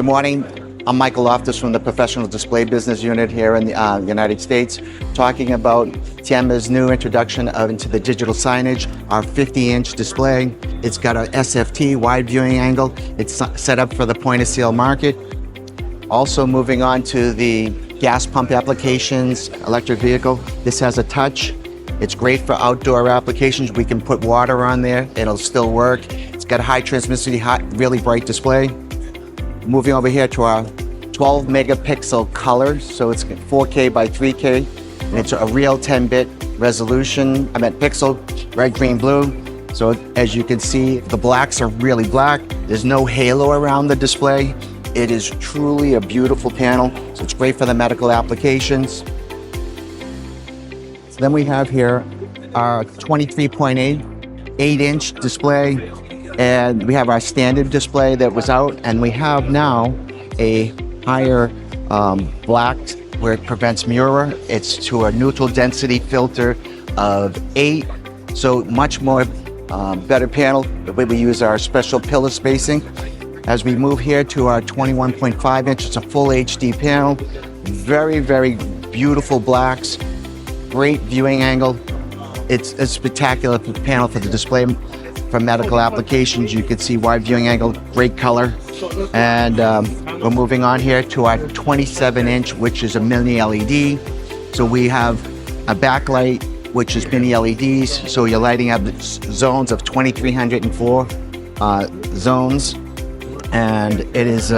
morning. I'm Michael Loftus from the Professional Display Business Unit here in the United States, talking about Tianma's new introduction into the digital signage, our 50-inch display. It's got a SFT, wide viewing angle. It's set up for the point-of-sale market. Also moving on to the gas pump applications, electric vehicle. This has a touch. It's great for outdoor applications. We can put water on there, it'll still work. It's got a high transmissivity, really bright display. Moving over here to our 12 megapixel color, so it's 4K by 3K, and it's a real 10-bit resolution. Pixel, red, green, blue. So as you can see, the blacks are really black. There's no halo around the display. It is truly a beautiful panel, so it's great for the medical applications. So then we have here our 23.8-inch display, and we have our standard display that was out, and we have now a higher black where it prevents mirror. It's to a neutral density filter of 8, so much more better panel. The way we use our special pillar spacing. As we move here to our 21.5 inch, it's a full HD panel. Very, very beautiful blacks. Great viewing angle. It's a spectacular panel for the display for medical applications. You can see wide viewing angle, great color. And we're moving on here to our 27-inch, which is a mini LED. So we have a backlight, which is mini LEDs. So you're lighting up zones of 2,304 zones. And it is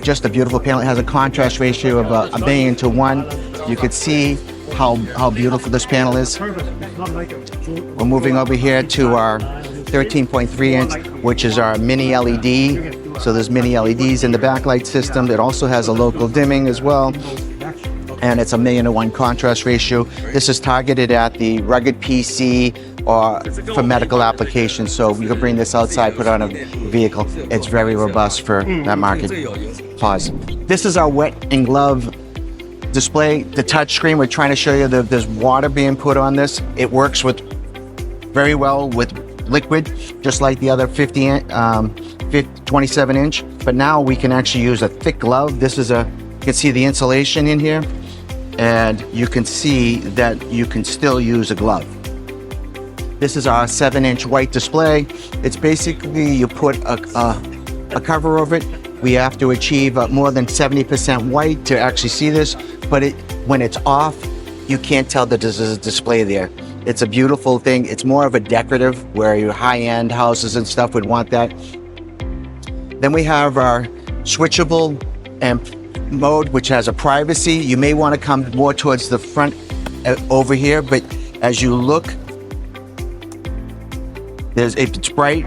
just a beautiful panel. It has a contrast ratio of 1,000,000 to 1. You can see how beautiful this panel is. We're moving over here to our 13.3 inch, which is our mini LED. So there's mini LEDs in the backlight system. It also has a local dimming as well. And it's 1,000,000 to 1 contrast ratio. This is targeted at the rugged PC or for medical applications. So you can bring this outside, put it on a vehicle. It's very robust for that market. Pause. This is our wet and glove display. The touch screen, we're trying to show you that there's water being put on this. It works very well with liquid, just like the other 27 inch. But now we can actually use a thick glove. You can see the insulation in here, and you can see that you can still use a glove. This is our 7-inch white display. It's basically, you put a cover over it. We have to achieve more than 70% white to actually see this, but when it's off, you can't tell that there's a display there. It's a beautiful thing. It's more of a decorative, where your high-end houses and stuff would want that. Then we have our switchable mode, which has a privacy. You may want to come more towards the front over here, but as you look, it's bright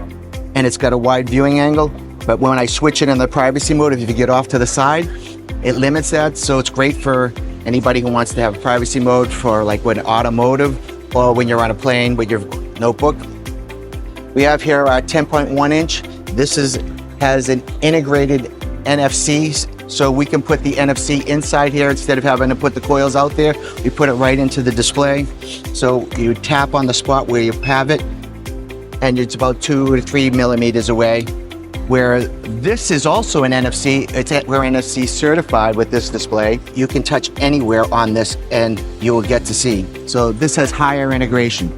and it's got a wide viewing angle. But when I switch it in the privacy mode, if you get off to the side, it limits that. So it's great for anybody who wants to have a privacy mode for like with automotive, or when you're on a plane with your notebook. We have here our 10.1 inch. This has an integrated NFC, so we can put the NFC inside here instead of having to put the coils out there. We put it right into the display. So you tap on the spot where you have it, and it's about 2 to 3 millimeters away. Where this is also an NFC, we're NFC certified with this display. You can touch anywhere on this and you will get to see. So this has higher integration.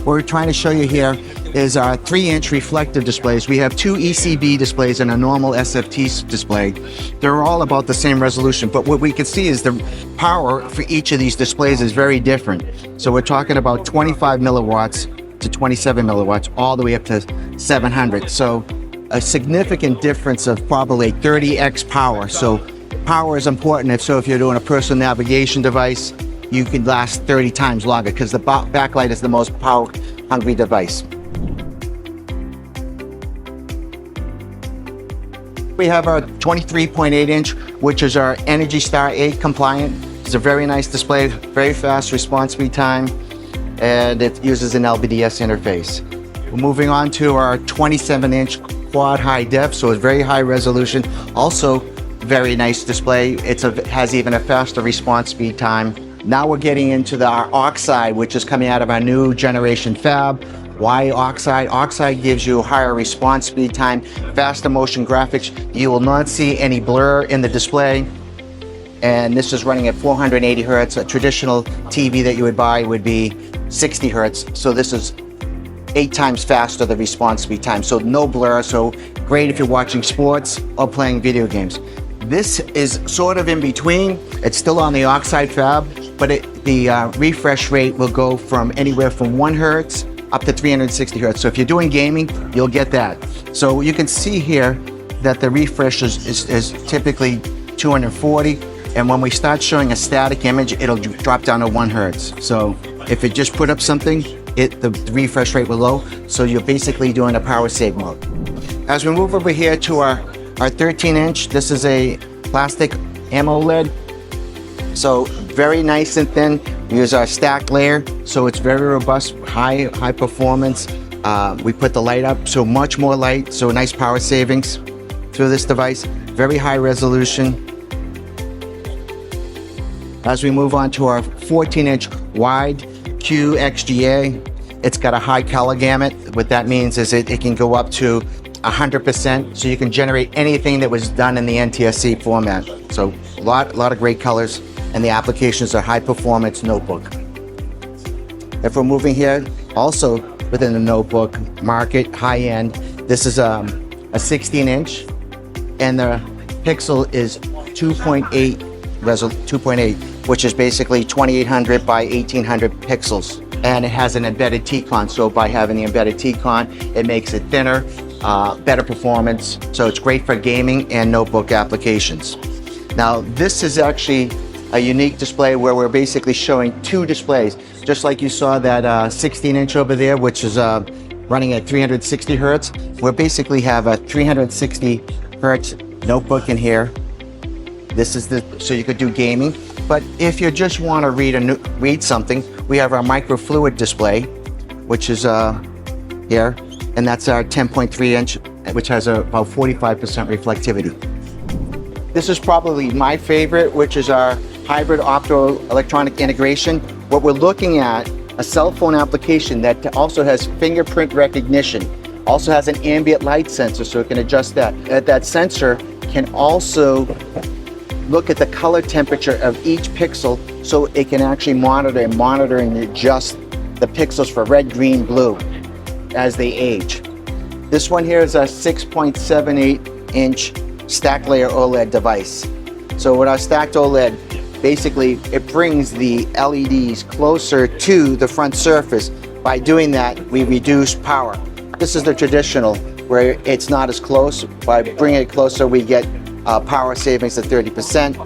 What we're trying to show you here is our 3-inch reflective displays. We have 2 ECB displays and a normal SFT display. They're all about the same resolution, but what we can see is the power for each of these displays is very different. So we're talking about 25 milliwatts to 27 milliwatts, all the way up to 700. So a significant difference of probably 30x power. So power is important. If you're doing a personal navigation device, you can last 30 times longer because the backlight is the most power hungry device. We have our 23.8 inch, which is our Energy Star 8 compliant. It's a very nice display, very fast response speed time, and it uses an LVDS interface. We're moving on to our 27-inch quad high def, so it's very high resolution. Also, very nice display. It has even a faster response speed time. Now we're getting into our oxide, which is coming out of our new generation fab. Why oxide? Oxide gives you higher response speed time, faster motion graphics. You will not see any blur in the display. And this is running at 480 hertz. A traditional TV that you would buy would be 60 hertz. So this is 8 times faster, the response speed time. So no blur, so great if you're watching sports or playing video games. This is sort of in between. It's still on the oxide fab, but the refresh rate will go from anywhere from 1 hertz up to 360 hertz. So if you're doing gaming, you'll get that. So you can see here that the refresh is typically 240. And when we start showing a static image, it'll drop down to 1 hertz. So if it just put up something, the refresh rate will low. So you're basically doing a power save mode. As we move over here to our 13-inch, this is a plastic AMOLED. So very nice and thin. We use our stacked layer, so it's very robust, high performance. We put the light up, so much more light, so nice power savings through this device. Very high resolution. As we move on to our 14-inch wide QXGA, it's got a high color gamut. What that means is it can go up to 100%, so you can generate anything that was done in the NTSC format. So a lot of great colors, and the applications are high performance notebook. If we're moving here, also within the notebook market, high end, this is a 16-inch, and the pixel is 2.8, which is basically 2800 by 1800 pixels. And it has an embedded T-Con, so by having the embedded T-Con, it makes it thinner, better performance, so it's great for gaming and notebook applications. Now, this is actually a unique display where we're basically showing 2 displays. Just like you saw that 16-inch over there, which is running at 360 hertz, we basically have a 360 hertz notebook in here. This is so you could do gaming. But if you just want to read something, we have our microfluid display, which is here, and that's our 10.3-inch, which has about 45% reflectivity. This is probably my favorite, which is our hybrid optoelectronic integration. What we're looking at, a cell phone application that also has fingerprint recognition, also has an ambient light sensor, so it can adjust that. That sensor can also look at the color temperature of each pixel, so it can actually monitor and adjust the pixels for red, green, blue as they age. This one here is a 6.78-inch stacked layer OLED device. So with our stacked OLED, basically it brings the LEDs closer to the front surface. By doing that, we reduce power. This is the traditional, where it's not as close. By bringing it closer, we get power savings of 30%.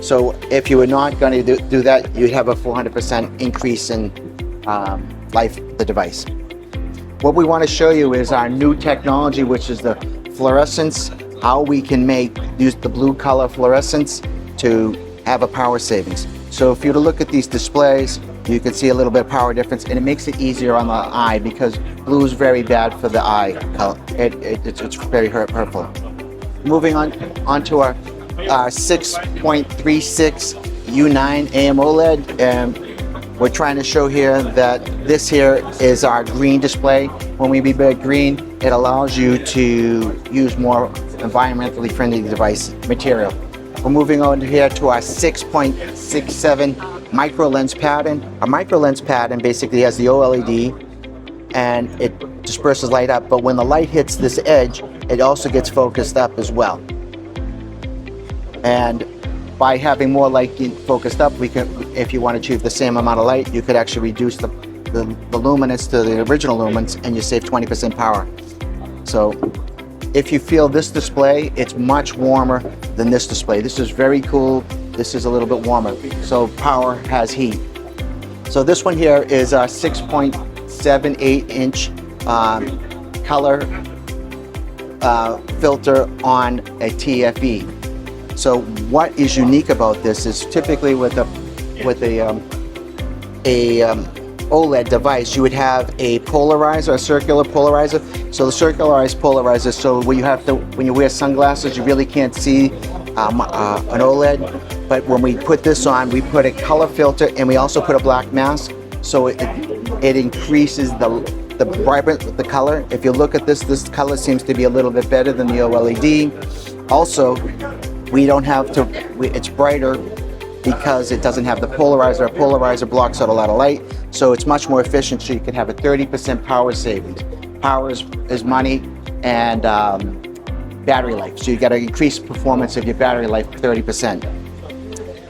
So if you were not going to do that, you'd have a 400% increase in life of the device. What we want to show you is our new technology, which is the fluorescence, how we can use the blue color fluorescence to have a power savings. So if you were to look at these displays, you can see a little bit of power difference, and it makes it easier on the eye because blue is very bad for the eye color. It's very hurtful. Moving on to our 6.36 U9 AMOLED, and we're trying to show here that this here is our green display. When we be green, it allows you to use more environmentally friendly device material. We're moving on here to our 6.67 micro lens pattern. A micro lens pattern basically has the OLED, and it disperses light up, but when the light hits this edge, it also gets focused up as well. And by having more light focused up, we can, if you want to achieve the same amount of light, you could actually reduce the luminance to the original lumens, and you save 20% power. So if you feel this display, it's much warmer than this display. This is very cool. This is a little bit warmer. So power has heat. So this one here is a 6.78-inch color filter on a TFE. So what is unique about this is typically with a OLED device, you would have a polarizer, a circular polarizer. So the circularized polarizer, so when you wear sunglasses, you really can't see an OLED. But when we put this on, we put a color filter, and we also put a black mask. So it increases the vibrant, the color. If you look at this color seems to be a little bit better than the OLED. Also, we don't have to, it's brighter because it doesn't have the polarizer. A polarizer blocks out a lot of light, so it's much more efficient, so you can have a 30% power savings. Power is money, and battery life. So you got to increase performance of your battery life 30%.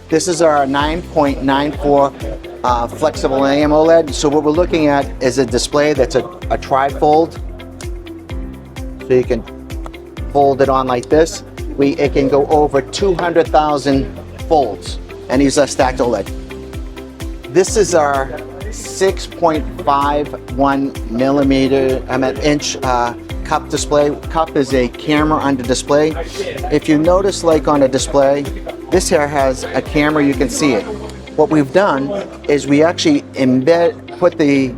This is our 9.94 flexible AMOLED. So what we're looking at is a display that's a tri-fold. So you can fold it on like this. It can go over 200,000 folds, and these are stacked OLED. This is our 6.51 millimeter, inch cup display. Cup is a camera under display. If you notice, like on a display, this here has a camera, you can see it. What we've done is we actually put the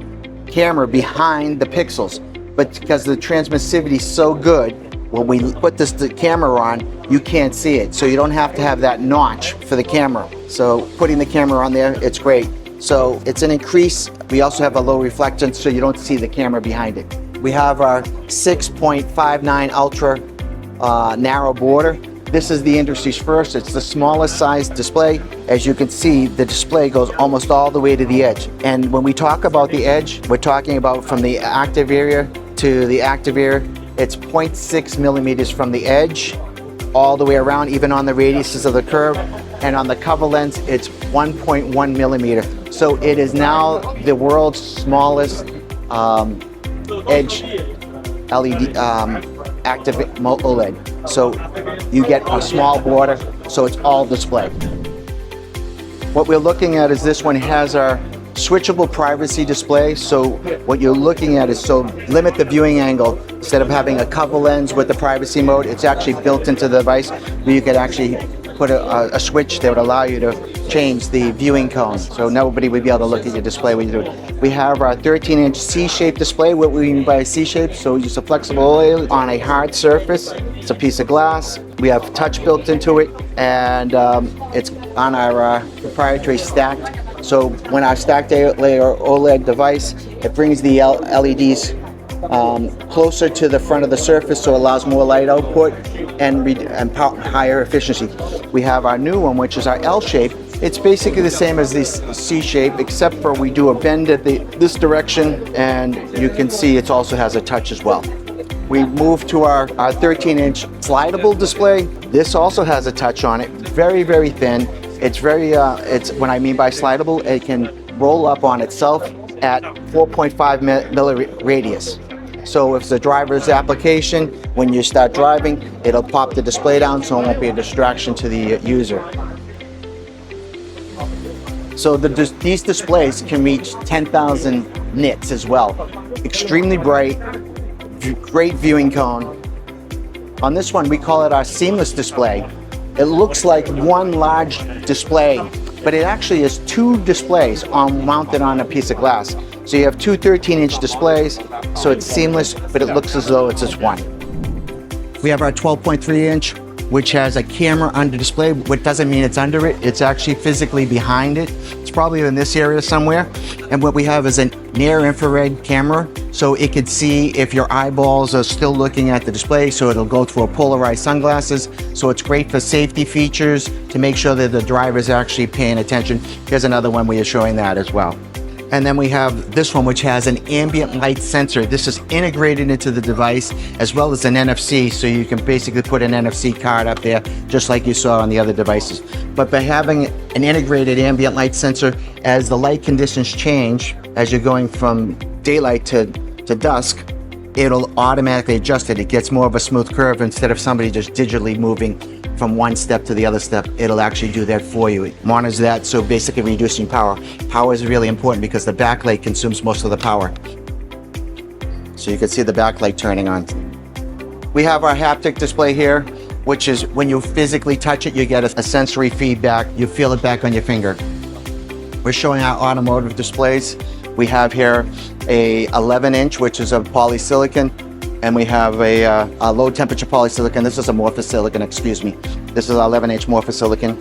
camera behind the pixels, but because the transmissivity is so good, when we put the camera on, you can't see it. So you don't have to have that notch for the camera. So putting the camera on there, it's great. So it's an increase. We also have a low reflectance, so you don't see the camera behind it. We have our 6.59 ultra narrow border. This is the industry's first. It's the smallest size display. As you can see, the display goes almost all the way to the edge. And when we talk about the edge, we're talking about from the active area to the active area. It's 0.6 millimeters from the edge all the way around, even on the radiuses of the curve. And on the cover lens, it's 1.1 millimeter. So it is now the world's smallest edge LED active OLED. So you get a small border, so it's all display. What we're looking at is this one has our switchable privacy display. So what you're looking at is limit the viewing angle. Instead of having a cover lens with the privacy mode, it's actually built into the device where you could actually put a switch that would allow you to change the viewing cone. So nobody would be able to look at your display when you do it. We have our 13-inch C-shaped display. What we mean by C-shape, so it's a flexible OLED on a hard surface. It's a piece of glass. We have touch built into it, and it's on our proprietary stacked. So when our stacked layer OLED device, it brings the LEDs closer to the front of the surface, so it allows more light output and higher efficiency. We have our new one, which is our L shape. It's basically the same as this C shape, except for we do a bend at this direction, and you can see it also has a touch as well. We move to our 13-inch slidable display. This also has a touch on it, very, very thin. It's when I mean by slidable, it can roll up on itself at 4.5 milli radius. So if it's a driver's application, when you start driving, it'll pop the display down, so it won't be a distraction to the user. So these displays can reach 10,000 nits as well. Extremely bright, great viewing cone. On this one, we call it our seamless display. It looks like one large display, but it actually is two displays mounted on a piece of glass. So you have two 13-inch displays, so it's seamless, but it looks as though it's just one. We have our 12.3-inch, which has a camera under display. What doesn't mean it's under it, it's actually physically behind it. It's probably in this area somewhere. And what we have is a near infrared camera, so it could see if your eyeballs are still looking at the display, so it'll go through a polarized sunglasses. So it's great for safety features to make sure that the driver is actually paying attention. Here's another one where you're showing that as well. And then we have this one, which has an ambient light sensor. This is integrated into the device, as well as an NFC, so you can basically put an NFC card up there, just like you saw on the other devices. But by having an integrated ambient light sensor, as the light conditions change, as you're going from daylight to dusk, it'll automatically adjust it. It gets more of a smooth curve instead of somebody just digitally moving from one step to the other step. It'll actually do that for you. It monitors that, so basically reducing power. Power is really important because the backlight consumes most of the power. So you can see the backlight turning on. We have our haptic display here, which is when you physically touch it, you get a sensory feedback. You feel it back on your finger. We're showing our automotive displays. We have here a 11-inch, which is a polysilicon, and we have a low temperature polysilicon. This is a morphosilicon, excuse me. This is our 11-inch morphosilicon.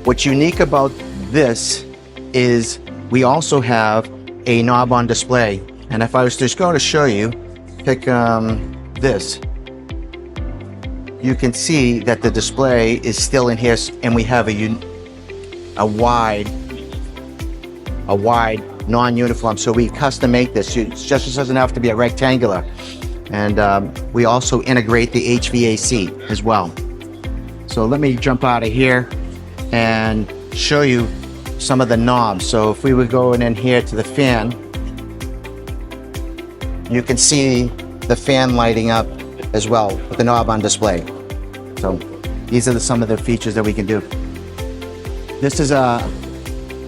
What's unique about this is we also have a knob on display. And if I was just going to show you, pick this, you can see that the display is still in here, and we have a wide non-uniform. So we custom make this. It just doesn't have to be a rectangular. And we also integrate the HVAC as well. So let me jump out of here and show you some of the knobs. So if we were going in here to the fan, you can see the fan lighting up as well with the knob on display. So these are some of the features that we can do. This is a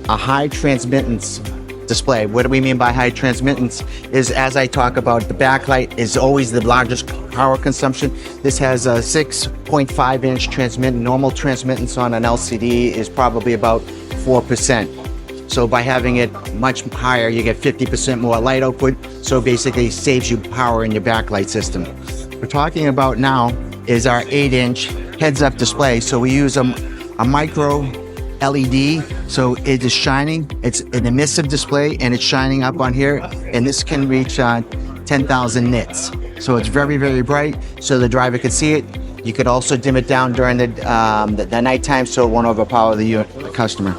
high transmittance display. What do we mean by high transmittance? Is, as I talk about, the backlight is always the largest power consumption. This has a 6.5 inch transmittance. Normal transmittance on an LCD is probably about 4%. So by having it much higher, you get 50% more light output. So basically saves you power in your backlight system. We're talking about now is our 8-inch heads-up display. So we use a micro LED, so it is shining. It's an emissive display and it's shining up on here, and this can reach 10,000 nits. So it's very, very bright, so the driver can see it. You could also dim it down during the nighttime so it won't overpower the customer.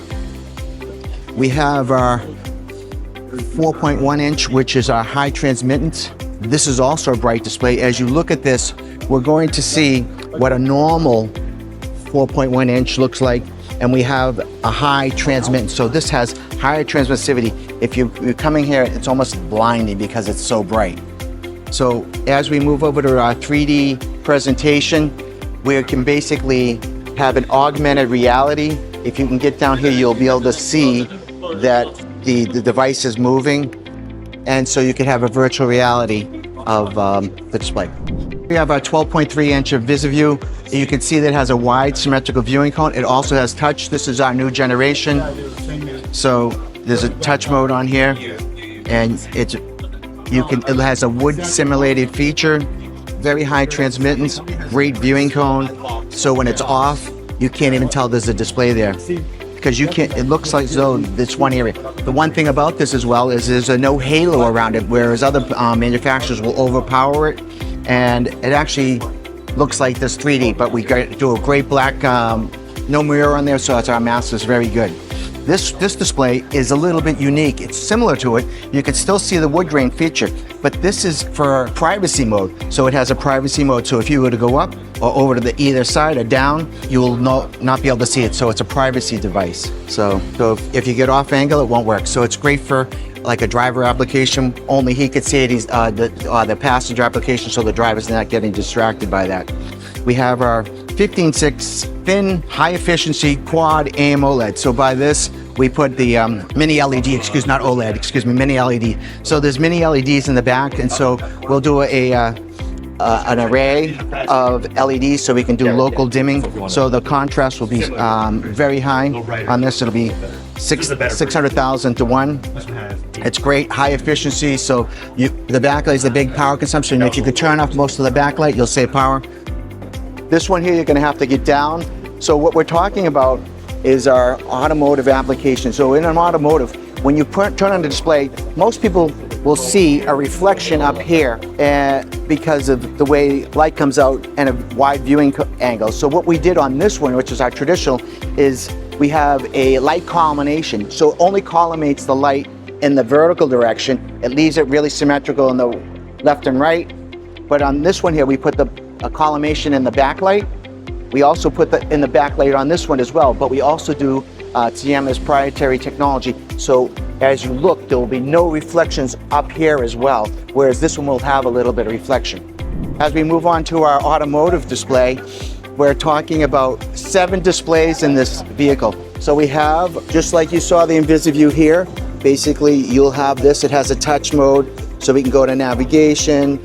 We have our 4.1 inch, which is our high transmittance. This is also a bright display. As you look at this, we're going to see what a normal 4.1 inch looks like, and we have a high transmittance. So this has higher transmissivity. If you're coming here, it's almost blinding because it's so bright. So as we move over to our 3D presentation, we can basically have an augmented reality. If you can get down here, you'll be able to see that the device is moving, and so you can have a virtual reality of the display. We have our 12.3 inch of VisiView. You can see that it has a wide symmetrical viewing cone. It also has touch. This is our new generation. So there's a touch mode on here, and it has a wood simulated feature, very high transmittance, great viewing cone. So when it's off, you can't even tell there's a display there, because it looks like though this one area. The one thing about this as well is there's no halo around it, whereas other manufacturers will overpower it, and it actually looks like this 3D, but we do a great black, no mirror on there, so our mask is very good. This display is a little bit unique. It's similar to it. You can still see the wood grain feature, but this is for privacy mode. So it has a privacy mode. So if you were to go up or over to the either side or down, you will not be able to see it. So it's a privacy device. So if you get off angle, it won't work. So it's great for like a driver application. Only he could see it. He's the passenger application, so the driver's not getting distracted by that. We have our 15.6 thin, high efficiency quad AMOLED. So by this, we put the mini LED, not OLED, mini LED. So there's mini LEDs in the back, and so we'll do an array of LEDs so we can do local dimming. So the contrast will be very high on this. It'll be 600,000 to 1. It's great, high efficiency. So the backlight is the big power consumption. If you could turn off most of the backlight, you'll save power. This one here, you're going to have to get down. So what we're talking about is our automotive application. So in an automotive, when you turn on the display, most people will see a reflection up here because of the way light comes out and a wide viewing angle. So what we did on this one, which is our traditional, is we have a light collimation. So it only collimates the light in the vertical direction. It leaves it really symmetrical in the left and right. But on this one here, we put a collimation in the backlight. We also put in the backlight on this one as well, but we also do Tianma's proprietary technology. So as you look, there will be no reflections up here as well, whereas this one will have a little bit of reflection. As we move on to our automotive display, we're talking about 7 displays in this vehicle. So we have, just like you saw the InvisiView here, basically you'll have this. It has a touch mode, so we can go to navigation.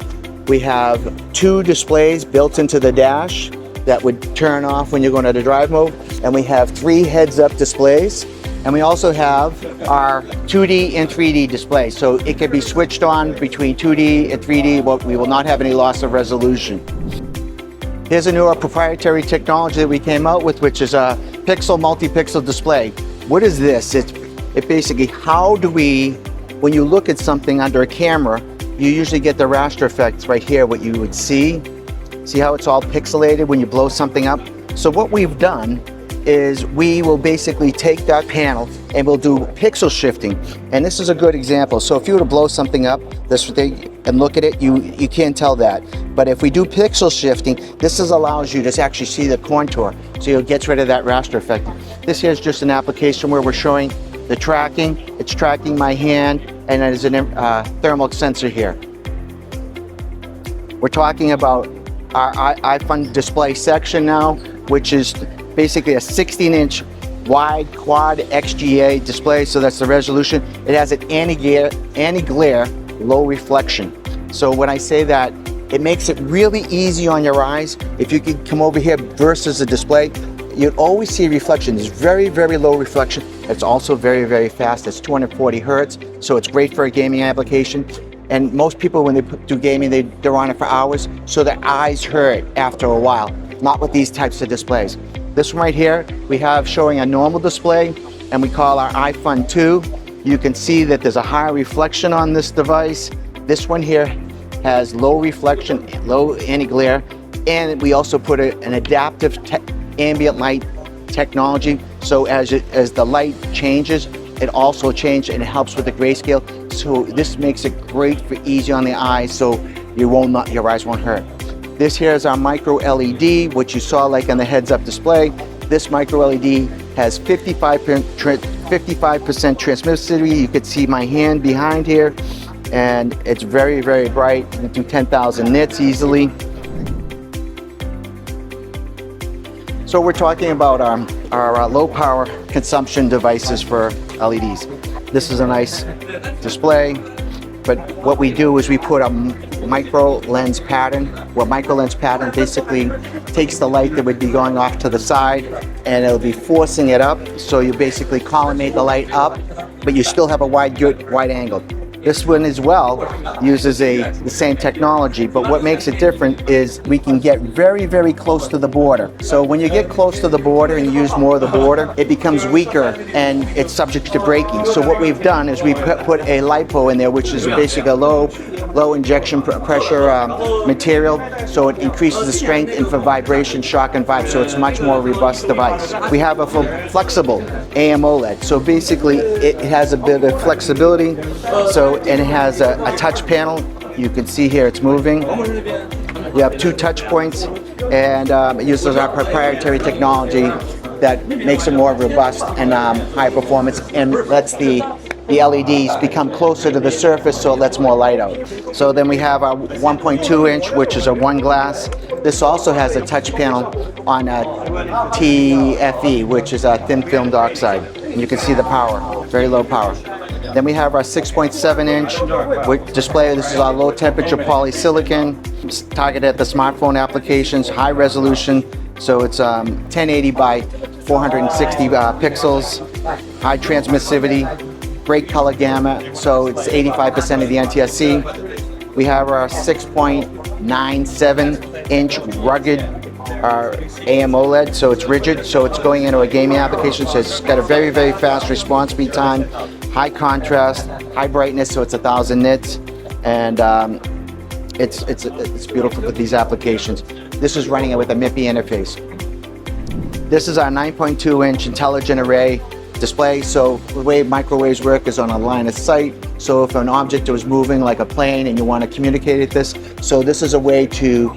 We have 2 displays built into the dash that would turn off when you're going to the drive mode. And we have 3 heads-up displays. And we also have our 2D and 3D display. So it can be switched on between 2D and 3D, but we will not have any loss of resolution. Here's a newer proprietary technology that we came out with, which is a pixel multi-pixel display. What is this? It basically, when you look at something under a camera, you usually get the raster effects right here, what you would see. See how it's all pixelated when you blow something up? So what we've done is we will basically take that panel and we'll do pixel shifting. And this is a good example. So if you were to blow something up this thing and look at it, you can't tell that. But if we do pixel shifting, this allows you to actually see the contour. So it gets rid of that raster effect. This here is just an application where we're showing the tracking. It's tracking my hand, and there's a thermal sensor here. We're talking about our iFun display section now, which is basically a 16-inch wide quad XGA display, so that's the resolution. It has an anti-glare, low reflection. So when I say that, it makes it really easy on your eyes. If you could come over here versus the display, you'd always see reflection. It's very, very low reflection. It's also very, very fast. It's 240 hertz, so it's great for a gaming application. And most people, when they do gaming, they're on it for hours, so their eyes hurt after a while. Not with these types of displays. This one right here, we have showing a normal display, and we call our iFun 2. You can see that there's a higher reflection on this device. This one here has low reflection, low anti-glare, and we also put an adaptive ambient light technology. So as the light changes, it also changes and it helps with the grayscale. So this makes it great for easy on the eyes, so your eyes won't hurt. This here is our micro LED, which you saw like on the heads-up display. This micro LED has 55% transmissivity. You could see my hand behind here, and it's very, very bright. You can do 10,000 nits easily. So we're talking about our low power consumption devices for LEDs. This is a nice display, but what we do is we put a micro lens pattern. Well, micro lens pattern basically takes the light that would be going off to the side and it'll be forcing it up. So you basically collimate the light up, but you still have a wide angle. This one as well uses the same technology, but what makes it different is we can get very, very close to the border. So when you get close to the border and you use more of the border, it becomes weaker and it's subject to breaking. So what we've done is we put a LiPo in there, which is basically a low injection pressure material, so it increases the strength and for vibration, shock and vibe, so it's a much more robust device. We have a flexible AMOLED, so basically it has a bit of flexibility, and it has a touch panel. You can see here it's moving. We have 2 touch points, and it uses our proprietary technology that makes it more robust and high performance, and lets the LEDs become closer to the surface, so it lets more light out. So then we have our 1.2 inch, which is a 1 glass. This also has a touch panel on a TFE, which is a thin film dioxide. And you can see the power, very low power. Then we have our 6.7 inch display. This is our low temperature polysilicon. It's targeted at the smartphone applications, high resolution. So it's 1080 by 460 pixels, high transmissivity, great color gamut. So it's 85% of the NTSC. We have our 6.97 inch rugged AMOLED, so it's rigid, so it's going into a gaming application, so it's got a very, very fast response speed time, high contrast, high brightness, so it's 1,000 nits, and it's beautiful for these applications. This is running it with a MIPI interface. This is our 9.2 inch intelligent array display. So the way microwaves work is on a line of sight. So if an object was moving like a plane and you want to communicate with this, so this is a way to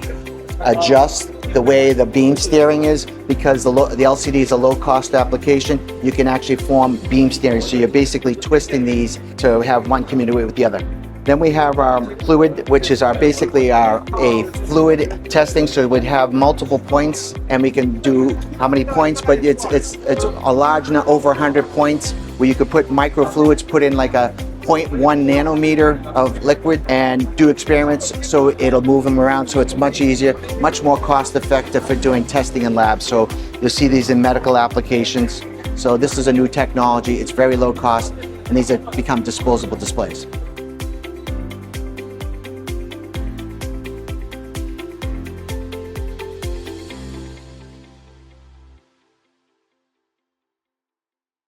adjust the way the beam steering is, because the LCD is a low-cost application. You can actually form beam steering, so you're basically twisting these to have one communicate with the other. Then we have our fluid, which is basically a fluid testing, so it would have multiple points, and we can do how many points, but it's a large, over 100 points, where you could put microfluids, put in like a 0.1 nanometer of liquid and do experiments, so it'll move them around, so it's much easier, much more cost effective for doing testing in labs. So you'll see these in medical applications. So this is a new technology, it's very low cost, and these have become disposable displays.